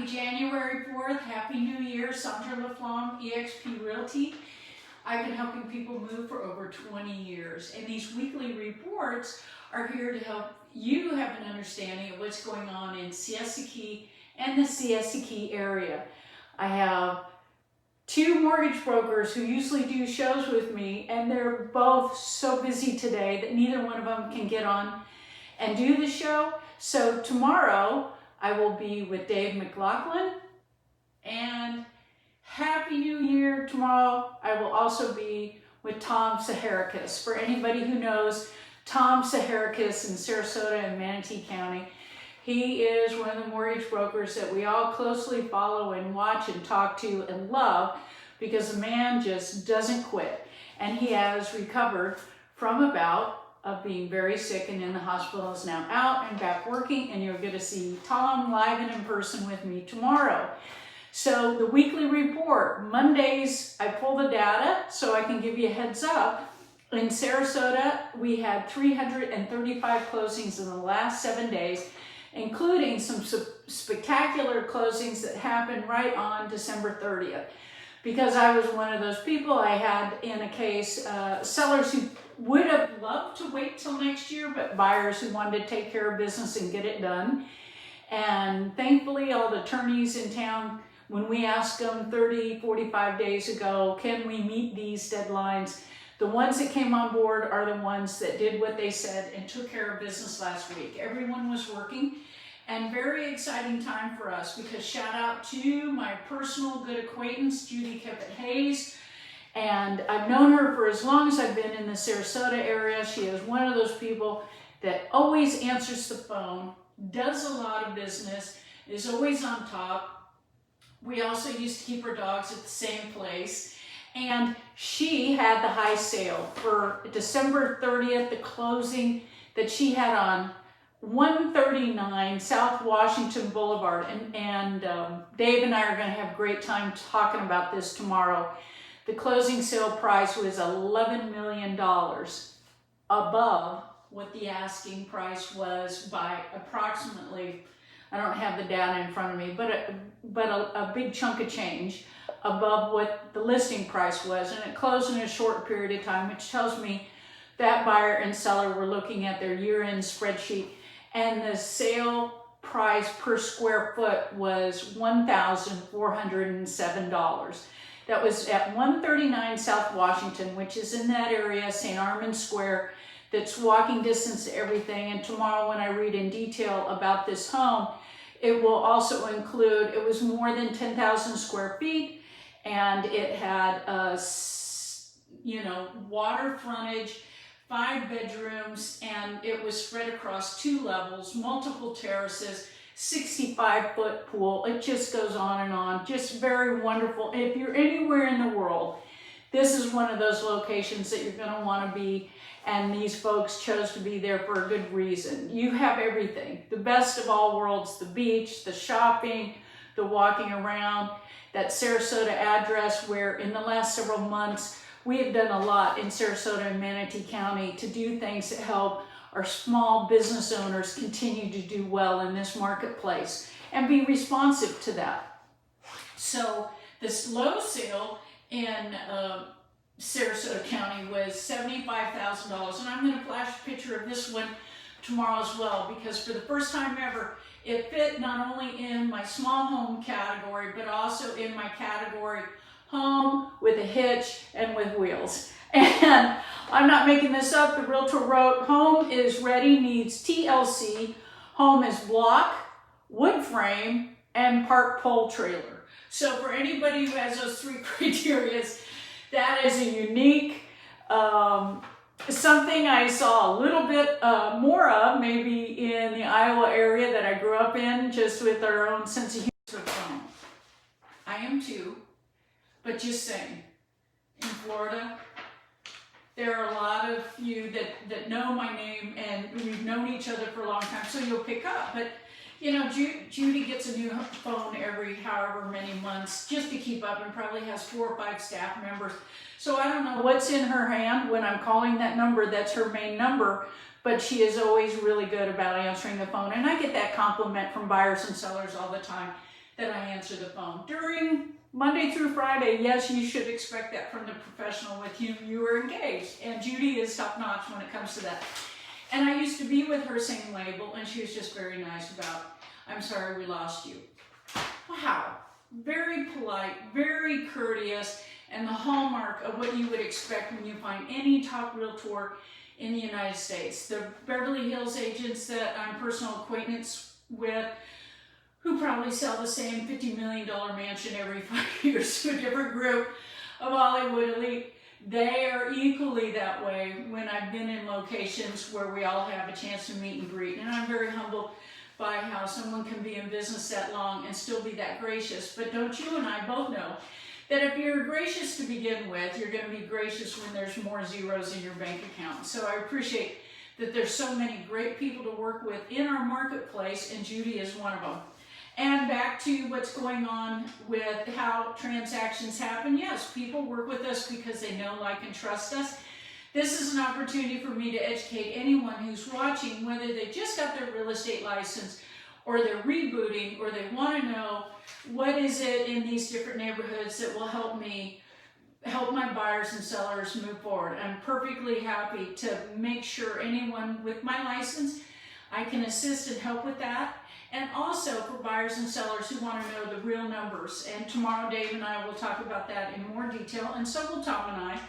Happy January 4th, Happy New Year, Sandra LaFlamme, eXp Realty. I've been helping people move for over 20 years, and these weekly reports are here to help you have an understanding of what's going on in Siesta Key and the Siesta Key area. I have two mortgage brokers who usually do shows with me, and they're both so busy today that neither one of them can get on and do the show. So tomorrow I will be with Dave McLaughlin, and Happy New Year. Tomorrow I will also be with Tom Saharikis. For anybody who knows Tom Saharikis in Sarasota and Manatee County, he is one of the mortgage brokers that we all closely follow and watch and talk to and love, because the man just doesn't quit. And he has recovered from a bout of being very sick and in the hospital, is now out and back working, and you're going to see Tom live and in person with me tomorrow. So the weekly report, Mondays, I pull the data so I can give you a heads up. In Sarasota, we had 335 closings in the last 7 days, including some spectacular closings that happened right on December 30th. Because I was one of those people, I had in a case sellers who would have loved to wait till next year, but buyers who wanted to take care of business and get it done. And thankfully, all the attorneys in town, when we asked them 30, 45 days ago, can we meet these deadlines? The ones that came on board are the ones that did what they said and took care of business last week. Everyone was working, and very exciting time for us, because shout out to my personal good acquaintance, Judy Kippett-Hayes. And I've known her for as long as I've been in the Sarasota area. She is one of those people that always answers the phone, does a lot of business, is always on top. We also used to keep our dogs at the same place. And she had the high sale for December 30th, the closing that she had on 139 South Washington Boulevard. And Dave and I are going to have a great time talking about this tomorrow. The closing sale price was $11 million above what the asking price was by approximately, I don't have the data in front of me, but a big chunk of change above what the listing price was. And it closed in a short period of time, which tells me that buyer and seller were looking at their year-end spreadsheet, and the sale price per square foot was $1,407. That was at 139 South Washington, which is in that area, St. Armand Square, that's walking distance to everything. And tomorrow, when I read in detail about this home, it will also include, it was more than 10,000 square feet, and it had water frontage, 5 bedrooms, and it was spread across 2 levels, multiple terraces, 65-foot pool. It just goes on and on. Just very wonderful. If you're anywhere in the world, this is one of those locations that you're going to want to be, and these folks chose to be there for a good reason. You have everything. The best of all worlds, the beach, the shopping, the walking around. That Sarasota address, where in the last several months, we have done a lot in Sarasota and Manatee County to do things that help our small business owners continue to do well in this marketplace and be responsive to that. So this low sale in Sarasota County was $75,000, and I'm going to flash a picture of this one tomorrow as well, because for the first time ever, it fit not only in my small home category, but also in my category home with a hitch and with wheels. And I'm not making this up. The realtor wrote, home is ready, needs TLC. Home is block, wood frame, and park pole trailer. So for anybody who has those 3 criteria, that is a unique, something I saw a little bit more of maybe in the Iowa area that I grew up in, just with our own sense of humor. I am too, but just saying, in Florida, there are a lot of you that know my name, and we've known each other for a long time, so you'll pick up. But you know, Judy gets a new phone every however many months just to keep up, and probably has 4 or 5 staff members. So I don't know what's in her hand when I'm calling that number. That's her main number, but she is always really good about answering the phone. And I get that compliment from buyers and sellers all the time, that I answer the phone. During Monday through Friday, yes, you should expect that from the professional with whom you are engaged. And Judy is top notch when it comes to that. And I used to be with her same label, and she was just very nice about, I'm sorry we lost you. Wow, very polite, very courteous, and the hallmark of what you would expect when you find any top realtor in the United States. The Beverly Hills agents that I'm personal acquaintance with, who probably sell the same $50 million mansion every 5 years to a different group of Hollywood elite, they are equally that way when I've been in locations where we all have a chance to meet and greet. And I'm very humbled by how someone can be in business that long and still be that gracious. But don't you and I both know that if you're gracious to begin with, you're going to be gracious when there's more zeros in your bank account. So I appreciate that there's so many great people to work with in our marketplace, and Judy is one of them. And back to what's going on with how transactions happen. Yes, people work with us because they know, like, and trust us. This is an opportunity for me to educate anyone who's watching, whether they just got their real estate license or they're rebooting or they want to know what is it in these different neighborhoods that will help me help my buyers and sellers move forward. I'm perfectly happy to make sure anyone with my license, I can assist and help with that. And also for buyers and sellers who want to know the real numbers. And tomorrow Dave and I will talk about that in more detail, and so will Tom and I.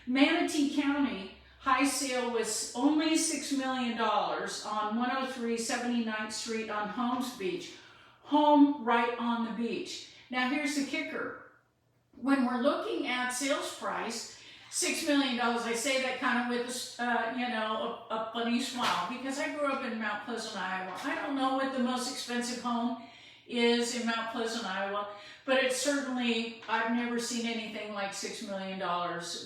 Manatee County high sale was only $6 million on 103 79th Street on Holmes Beach. Home right on the beach. Now here's the kicker. When we're looking at sales price, $6 million, I say that kind of with a funny smile, because I grew up in Mount Pleasant, Iowa. I don't know what the most expensive home is in Mount Pleasant, Iowa, but it's certainly, I've never seen anything like $6 million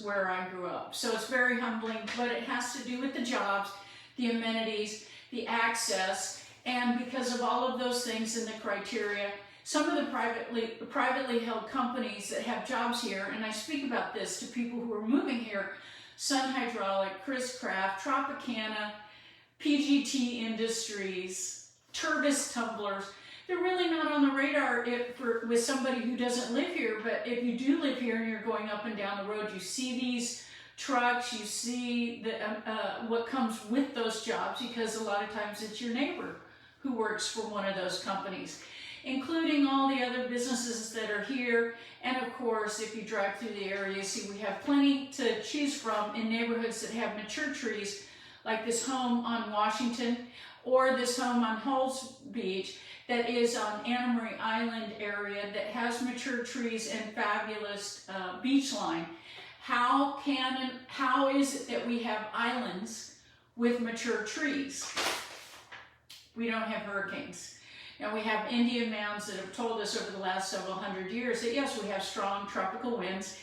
where I grew up. So it's very humbling, but it has to do with the jobs, the amenities, the access, and because of all of those things and the criteria, some of the privately held companies that have jobs here, and I speak about this to people who are moving here, Sun Hydraulic, Chris Craft, Tropicana, PGT Industries, Turbis Tumblers, they're really not on the radar with somebody who doesn't live here, but if you do live here and you're going up and down the road, you see these trucks, you see what comes with those jobs, because a lot of times it's your neighbor who works for one of those companies, including all the other businesses that are here. And of course, if you drive through the area, you see we have plenty to choose from in neighborhoods that have mature trees, like this home on Washington, or this home on Holmes Beach that is on Anna Marie Island area that has mature trees and fabulous beach line. How is it that we have islands with mature trees? We don't have hurricanes. And we have Indian mounds that have told us over the last several hundred years that yes, we have strong tropical winds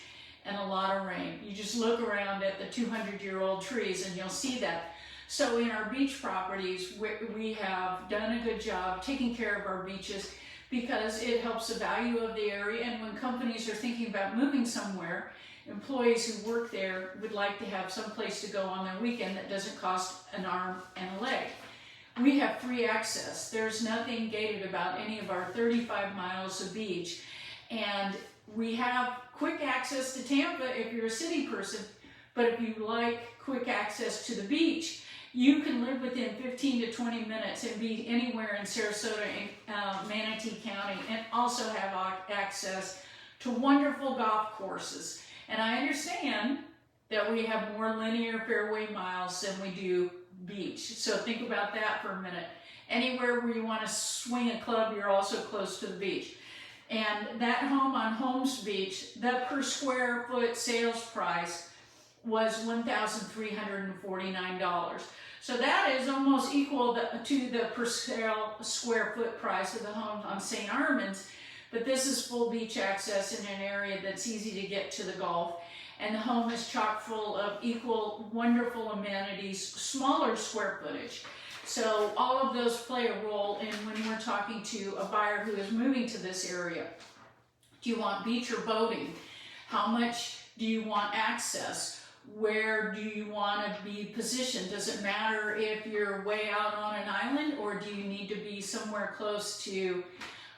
and a lot of rain. You just look around at the 200-year-old trees and you'll see that. So in our beach properties, we have done a good job taking care of our beaches because it helps the value of the area. And when companies are thinking about moving somewhere, employees who work there would like to have some place to go on their weekend that doesn't cost an arm and a leg. We have free access. There's nothing gated about any of our 35 miles of beach. And we have quick access to Tampa if you're a city person. But if you like quick access to the beach, you can live within 15 to 20 minutes and be anywhere in Sarasota and Manatee County, and also have access to wonderful golf courses. And I understand that we have more linear fairway miles than we do beach. So think about that for a minute. Anywhere where you want to swing a club, you're also close to the beach. And that home on Holmes Beach, the per square foot sales price was $1,349. So that is almost equal to the per square foot price of the home on St. Armand's. But this is full beach access in an area that's easy to get to the Gulf. And the home is chock full of equal, wonderful amenities, smaller square footage. So all of those play a role in when we're talking to a buyer who is moving to this area. Do you want beach or boating? How much do you want access? Where do you want to be positioned? Does it matter if you're way out on an island, or do you need to be somewhere close to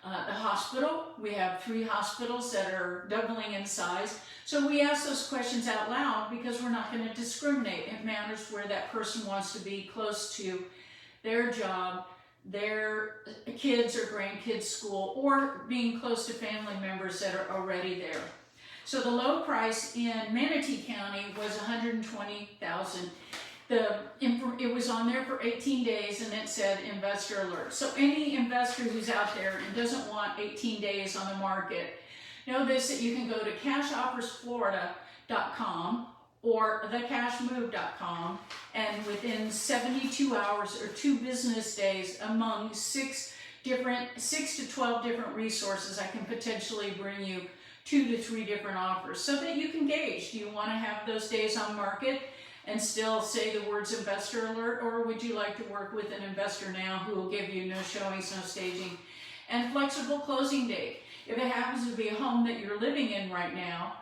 The hospital, we have 3 hospitals that are doubling in size. So we ask those questions out loud because we're not going to discriminate. It matters where that person wants to be, close to their job, their kids or grandkids' school, or being close to family members that are already there. So the low price in Manatee County was $120,000. It was on there for 18 days and it said investor alert. So any investor who's out there and doesn't want 18 days on the market, know this, that you can go to cashoffersflorida.com or thecashmove.com, and within 72 hours or 2 business days, among 6 to 12 different resources, I can potentially bring you 2 to 3 different offers so that you can gauge. Do you want to have those days on market and still say the words investor alert, or would you like to work with an investor now who will give you no showings, no staging, and flexible closing date? If it happens to be a home that you're living in right now,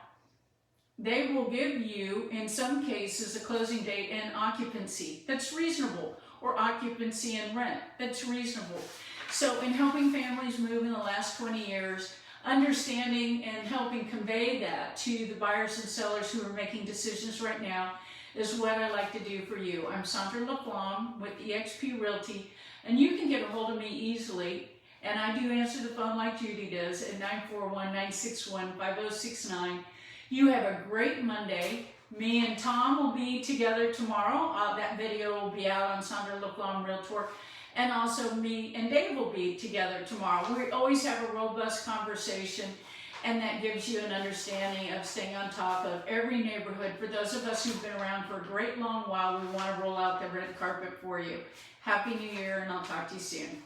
they will give you, in some cases, a closing date and occupancy that's reasonable, or occupancy and rent that's reasonable. So in helping families move in the last 20 years, understanding and helping convey that to the buyers and sellers who are making decisions right now is what I like to do for you. I'm Sandra LaFlamme with eXp Realty, and you can get a hold of me easily, and I do answer the phone like Judy does at 941-961-5069. You have a great Monday. Me and Tom will be together tomorrow. That video will be out on Sandra LaFlamme Realtor. And also me and Dave will be together tomorrow. We always have a robust conversation, and that gives you an understanding of staying on top of every neighborhood. For those of us who've been around for a great long while, we want to roll out the red carpet for you. Happy New Year, and I'll talk to you soon.